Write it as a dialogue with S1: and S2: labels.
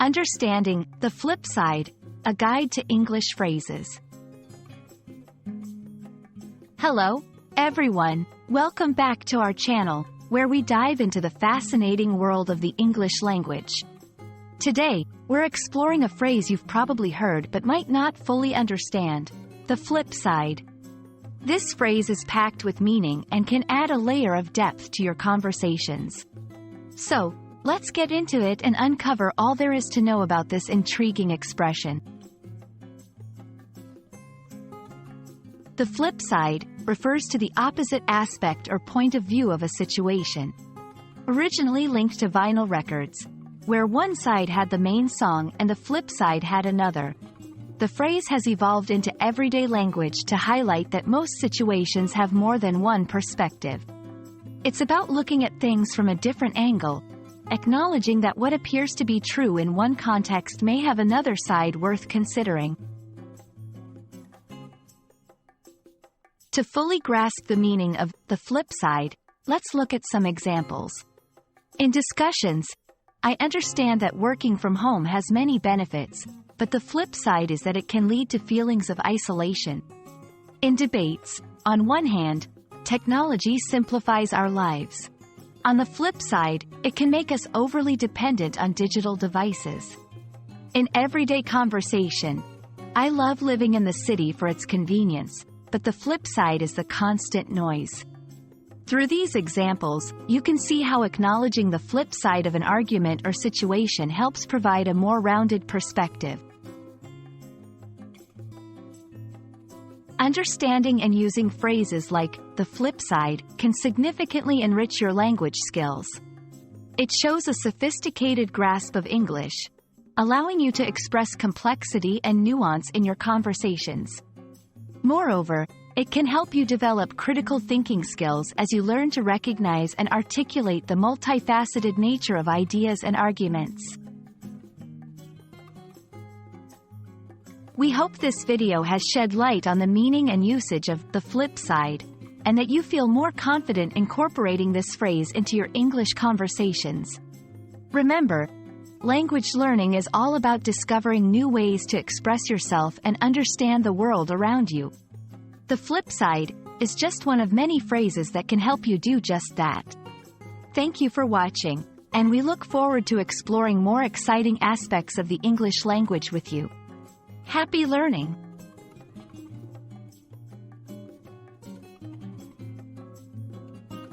S1: Understanding the flip side, a guide to English phrases. Hello, everyone. Welcome back to our channel, where we dive into the fascinating world of the English language. Today, we're exploring a phrase you've probably heard but might not fully understand: the flip side. This phrase is packed with meaning and can add a layer of depth to your conversations. So, let's get into it and uncover all there is to know about this intriguing expression. The flip side refers to the opposite aspect or point of view of a situation. Originally linked to vinyl records, where one side had the main song and the flip side had another. The phrase has evolved into everyday language to highlight that most situations have more than one perspective. It's about looking at things from a different angle, acknowledging that what appears to be true in one context may have another side worth considering. To fully grasp the meaning of the flip side, let's look at some examples. In discussions, I understand that working from home has many benefits, but the flip side is that it can lead to feelings of isolation. In debates, on one hand, technology simplifies our lives. On the flip side, it can make us overly dependent on digital devices. In everyday conversation, I love living in the city for its convenience, but the flip side is the constant noise. Through these examples, you can see how acknowledging the flip side of an argument or situation helps provide a more rounded perspective. Understanding and using phrases like the flip side can significantly enrich your language skills. It shows a sophisticated grasp of English, allowing you to express complexity and nuance in your conversations. Moreover, it can help you develop critical thinking skills as you learn to recognize and articulate the multifaceted nature of ideas and arguments. We hope this video has shed light on the meaning and usage of the flip side, and that you feel more confident incorporating this phrase into your English conversations. Remember, language learning is all about discovering new ways to express yourself and understand the world around you. The flip side is just one of many phrases that can help you do just that. Thank you for watching, and we look forward to exploring more exciting aspects of the English language with you. Happy learning!